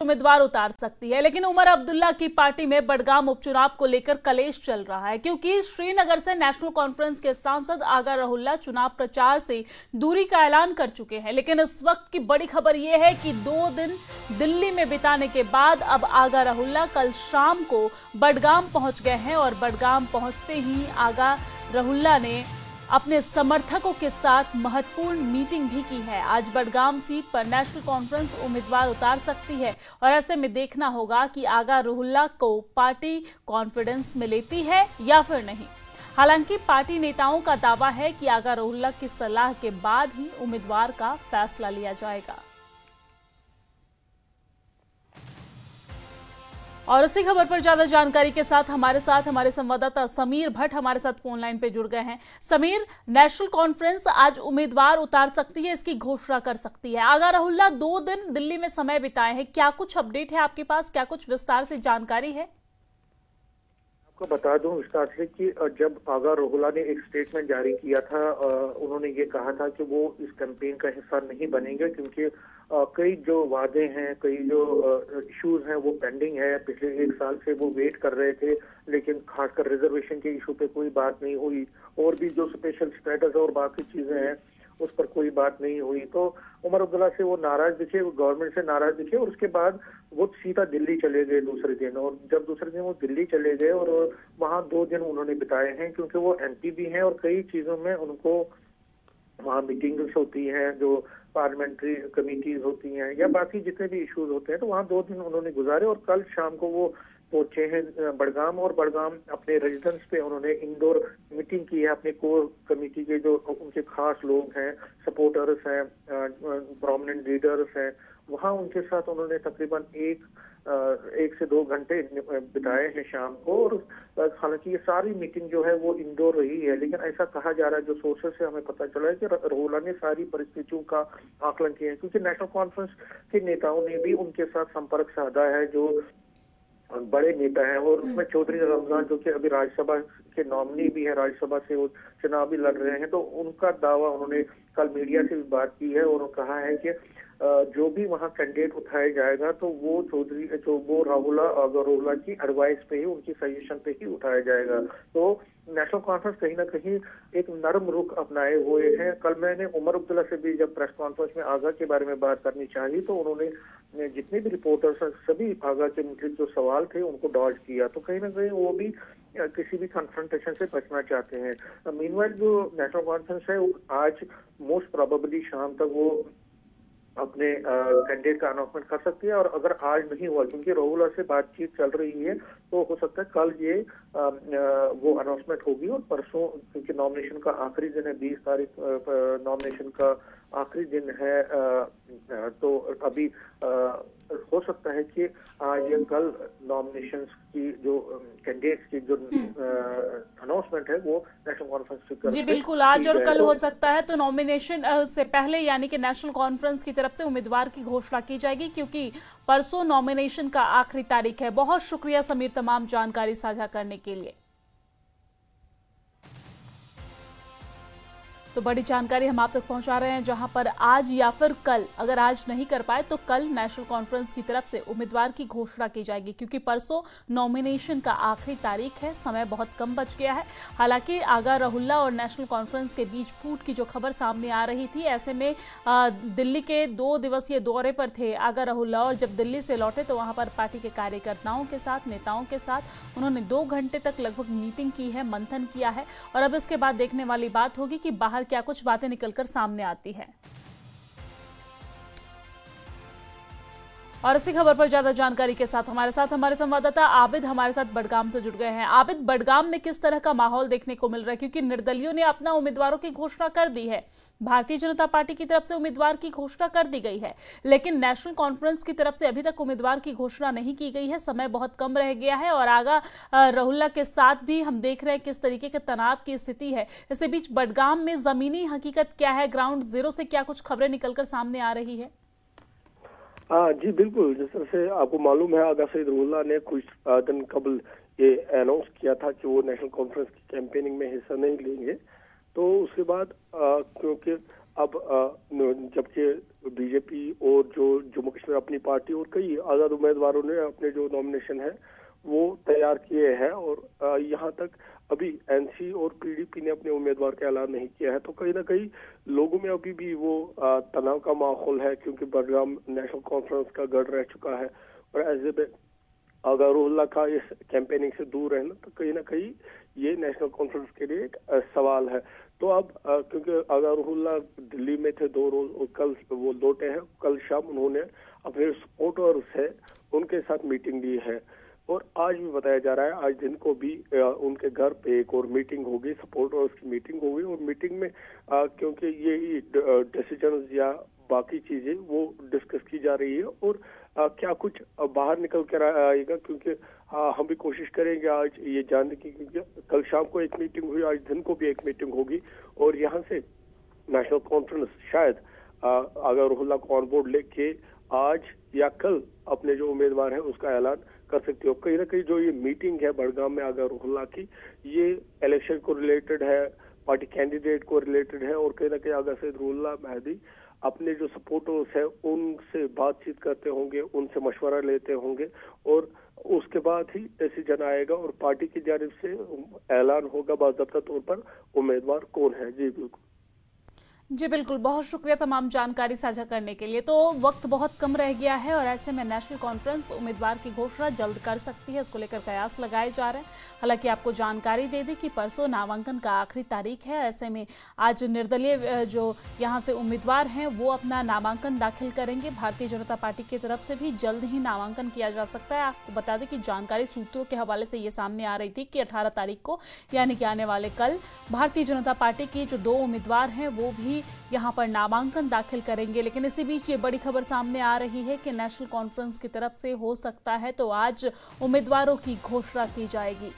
उम्मीदवार उतार सकती है। लेकिन उमर अब्दुल्ला की पार्टी में बडगाम उपचुनाव को लेकर कलेश चल रहा है, क्योंकि श्रीनगर से नेशनल कॉन्फ्रेंस के सांसद आगा रहुल्ला चुनाव प्रचार से दूरी का ऐलान कर चुके हैं। लेकिन इस वक्त की बड़ी खबर यह है कि 2 दिन दिल्ली में बिताने के बाद अब आगा रहुल्ला कल शाम को बडगाम पहुंच गए हैं और बडगाम पहुंचते ही आगा रहुल्ला ने अपने समर्थकों के साथ महत्वपूर्ण मीटिंग भी की है। आज बडगाम सीट पर नेशनल कॉन्फ्रेंस उम्मीदवार उतार सकती है और ऐसे में देखना होगा कि आगा रहुल्ला को पार्टी कॉन्फिडेंस में लेती है या फिर नहीं। हालांकि पार्टी नेताओं का दावा है कि आगा रहुल्ला की सलाह के बाद ही उम्मीदवार का फैसला लिया जाएगा। और इसी खबर पर ज्यादा जानकारी के साथ हमारे संवाददाता समीर भट्ट हमारे साथ फोन लाइन पे जुड़ गए हैं। समीर, नेशनल कॉन्फ्रेंस आज उम्मीदवार उतार सकती है, इसकी घोषणा कर सकती है। आगा रहुल्ला 2 दिन दिल्ली में समय बिताए हैं, क्या कुछ अपडेट है आपके पास, क्या कुछ विस्तार से जानकारी है? आपको बता दूं विस्तार से कि जब आगा रहुल्ला ने एक स्टेटमेंट जारी किया था, उन्होंने ये कहा था कि वो इस कैंपेन का हिस्सा नहीं बनेंगे, क्योंकि कई जो वादे हैं, कई जो इश्यूज हैं वो पेंडिंग है। पिछले 1 साल से वो वेट कर रहे थे, लेकिन खासकर रिजर्वेशन के इशू पे कोई बात नहीं हुई, और भी जो स्पेशल स्टेटस और बाकी चीजें हैं उस पर कोई बात नहीं हुई। तो उमर अब्दुल्ला से वो नाराज दिखे, गवर्नमेंट से नाराज दिखे, और उसके बाद वो सीधा दिल्ली चले गए दूसरे दिन। और जब दूसरे दिन वो दिल्ली चले गए और वहाँ 2 दिन उन्होंने बिताए हैं, क्योंकि वो एमपी भी हैं और कई चीजों में उनको वहाँ मीटिंग्स होती हैं, जो पार्लियामेंट्री कमेटीज होती हैं या बाकी जितने भी इश्यूज होते हैं, तो वहाँ 2 दिन उन्होंने गुजारे और कल शाम को वो पहुंचे हैं बडगाम। और बडगाम अपने रेजिडेंस पे उन्होंने इंडोर मीटिंग की है अपने कोर कमेटी के जो उनके खास लोग हैं, सपोर्टर्स हैं, प्रोमिनेंट लीडर्स हैं, वहाँ उनके साथ उन्होंने तकरीबन 1 से 2 घंटे बिताए हैं शाम को। और हालांकि ये सारी मीटिंग जो है वो इंडोर रही है, लेकिन ऐसा कहा जा रहा है, जो सोर्सेस से हमें पता चला है कि रहुल्ला ने सारी परिस्थितियों का आकलन किया है, क्योंकि नेशनल कॉन्फ्रेंस के नेताओं ने भी उनके साथ संपर्क साधा है, जो बड़े नेता हैं। और उसमें चौधरी रमजान, जो कि अभी राज्यसभा के नॉमिनी भी है, राज्यसभा से वो चुनाव भी लड़ रहे हैं, तो उनका दावा उन्होंने कल मीडिया से भी बात की है और कहा है कि जो भी वहाँ कैंडिडेट उठाया जाएगा तो वो रहुल्ला की एडवाइस पे ही, उनकी सजेशन पे ही उठाया जाएगा। तो नेशनल कॉन्फ्रेंस कहीं ना कहीं एक नरम रुख अपनाए हुए हैं। कल मैंने उमर अब्दुल्ला से भी जब प्रेस कॉन्फ्रेंस में आगा के बारे में बात करनी चाहिए, तो उन्होंने जितने भी रिपोर्टर्स हैं सभी आगा के मुताबिक जो सवाल थे उनको डॉज किया। तो कहीं ना कहीं वो भी किसी भी कन्फ्रंटेशन से बचना चाहते हैं। मीनवाइल जो नेशनल कॉन्फ्रेंस है आज मोस्ट प्रोबेबली शाम तक वो अपने कैंडिडेट का अनाउंसमेंट कर सकती है। और अगर आज नहीं हुआ, क्योंकि रहुल्ला से बातचीत चल रही है, तो हो सकता है कल ये वो अनाउंसमेंट होगी। और परसों, क्योंकि नॉमिनेशन का आखिरी दिन है, 20 तारीख नॉमिनेशन का आखिरी दिन है, तो अभी हो सकता है कि आज या कल नॉमिनेशन की जो कैंडिडेट्स की जो अनाउंसमेंट है वो नेशनल कॉन्फ्रेंस से कर। जी बिल्कुल, आज और कल हो सकता है। तो नॉमिनेशन से पहले यानी कि नेशनल कॉन्फ्रेंस की तरफ से उम्मीदवार की घोषणा की जाएगी, क्योंकि परसों नॉमिनेशन का आखिरी तारीख है। बहुत शुक्रिया समीर तमाम जानकारी साझा करने के लिए। तो बड़ी जानकारी हम आप तक पहुंचा रहे हैं, जहां पर आज या फिर कल, अगर आज नहीं कर पाए तो कल नेशनल कॉन्फ्रेंस की तरफ से उम्मीदवार की घोषणा की जाएगी, क्योंकि परसों नॉमिनेशन का आखिरी तारीख है, समय बहुत कम बच गया है। हालांकि आगा रहुल्ला और नेशनल कॉन्फ्रेंस के बीच फूट की जो खबर सामने आ रही थी, ऐसे में दिल्ली के 2 दिवसीय दौरे पर थे आगा रहुल्ला, और जब दिल्ली से लौटे तो वहां पर पार्टी के कार्यकर्ताओं के साथ, नेताओं के साथ उन्होंने 2 घंटे तक लगभग मीटिंग की है, मंथन किया है। और अब इसके बाद देखने वाली बात होगी कि बाहर क्या कुछ बातें निकलकर सामने आती है। और इसी खबर पर ज्यादा जानकारी के साथ हमारे संवाददाता आबिद हमारे साथ बडगाम से जुड़ गए हैं। आबिद, बडगाम में किस तरह का माहौल देखने को मिल रहा है, क्योंकि निर्दलियों ने अपना उम्मीदवारों की घोषणा कर दी है, भारतीय जनता पार्टी की तरफ से उम्मीदवार की घोषणा कर दी गई है, लेकिन नेशनल कॉन्फ्रेंस की तरफ से अभी तक उम्मीदवार की घोषणा नहीं की गई है। समय बहुत कम रह गया है और आगा रहुल्ला के साथ भी हम देख रहे हैं किस तरीके के तनाव की स्थिति है। इसी बीच बडगाम में जमीनी हकीकत क्या है, ग्राउंड जीरो से क्या कुछ खबरें निकलकर सामने आ रही है? जी बिल्कुल, जिस तरह से आपको मालूम है, आगा सईद रहुल्ला ने कुछ दिन कबल ये अनाउंस किया था कि वो नेशनल कॉन्फ्रेंस की कैंपेनिंग में हिस्सा नहीं लेंगे। तो उसके बाद क्योंकि अब जबकि बीजेपी और जो जम्मू कश्मीर अपनी पार्टी और कई आजाद उम्मीदवारों ने अपने जो नॉमिनेशन है वो तैयार किए हैं, और यहाँ तक अभी एनसी और पीडीपी ने अपने उम्मीदवार का ऐलान नहीं किया है। तो कहीं ना कहीं लोगों में अभी भी वो तनाव का माहौल है, क्योंकि बडगाम नेशनल कॉन्फ्रेंस का गढ़ रह चुका है, और ऐसे में आगा रुहुल्ला का इस कैंपेनिंग से दूर रहना तो कहीं ना कहीं ये नेशनल कॉन्फ्रेंस के लिए एक सवाल है। तो अब क्योंकि आगा रुहुल्ला दिल्ली में थे 2 रोज, और कल वो लौटे हैं, कल शाम उन्होंने अपने सपोर्टर्स है उनके साथ मीटिंग ली है, और आज भी बताया जा रहा है आज दिन को भी उनके घर पे एक और मीटिंग होगी, सपोर्टर्स की मीटिंग होगी, और मीटिंग में क्योंकि ये डिसीजन या बाकी चीजें वो डिस्कस की जा रही है, और क्या कुछ बाहर निकल कर आएगा, क्योंकि हम भी कोशिश करेंगे आज ये जानने की, क्योंकि कल शाम को एक मीटिंग हुई, आज दिन को भी एक मीटिंग होगी, और यहाँ से नेशनल कॉन्फ्रेंस शायद आगा रुहुल्ला को ऑन बोर्ड लेके आज या कल अपने जो उम्मीदवार है उसका ऐलान कर सकते हो। कहीं ना कहीं जो ये मीटिंग है बडगाम में आगा रुहुल्ला की, ये इलेक्शन को रिलेटेड है, पार्टी कैंडिडेट को रिलेटेड है, और कहीं ना कहीं आगा सईद रुहुल्ला महदी अपने जो सपोर्टर्स है उनसे बातचीत करते होंगे, उनसे मशवरा लेते होंगे, और उसके बाद ही डिसीजन आएगा और पार्टी की जानिब से ऐलान होगा बाज़ाब्ता तौर पर उम्मीदवार कौन है। जी बिल्कुल। जी बिल्कुल, बहुत शुक्रिया तमाम जानकारी साझा करने के लिए। तो वक्त बहुत कम रह गया है और ऐसे में नेशनल कॉन्फ्रेंस उम्मीदवार की घोषणा जल्द कर सकती है, इसको लेकर कयास लगाए जा रहे हैं। हालांकि आपको जानकारी दे दी कि परसों नामांकन का आखिरी तारीख है, ऐसे में आज निर्दलीय जो यहाँ से उम्मीदवार हैं वो अपना नामांकन दाखिल करेंगे। भारतीय जनता पार्टी की तरफ से भी जल्द ही नामांकन किया जा सकता है। आपको बता दें कि जानकारी सूत्रों के हवाले से ये सामने आ रही थी कि 18 तारीख को यानी कि आने वाले कल भारतीय जनता पार्टी की जो 2 उम्मीदवार हैं वो भी यहां पर नामांकन दाखिल करेंगे। लेकिन इसी बीच ये बड़ी खबर सामने आ रही है कि नेशनल कॉन्फ्रेंस की तरफ से हो सकता है तो आज उम्मीदवारों की घोषणा की जाएगी।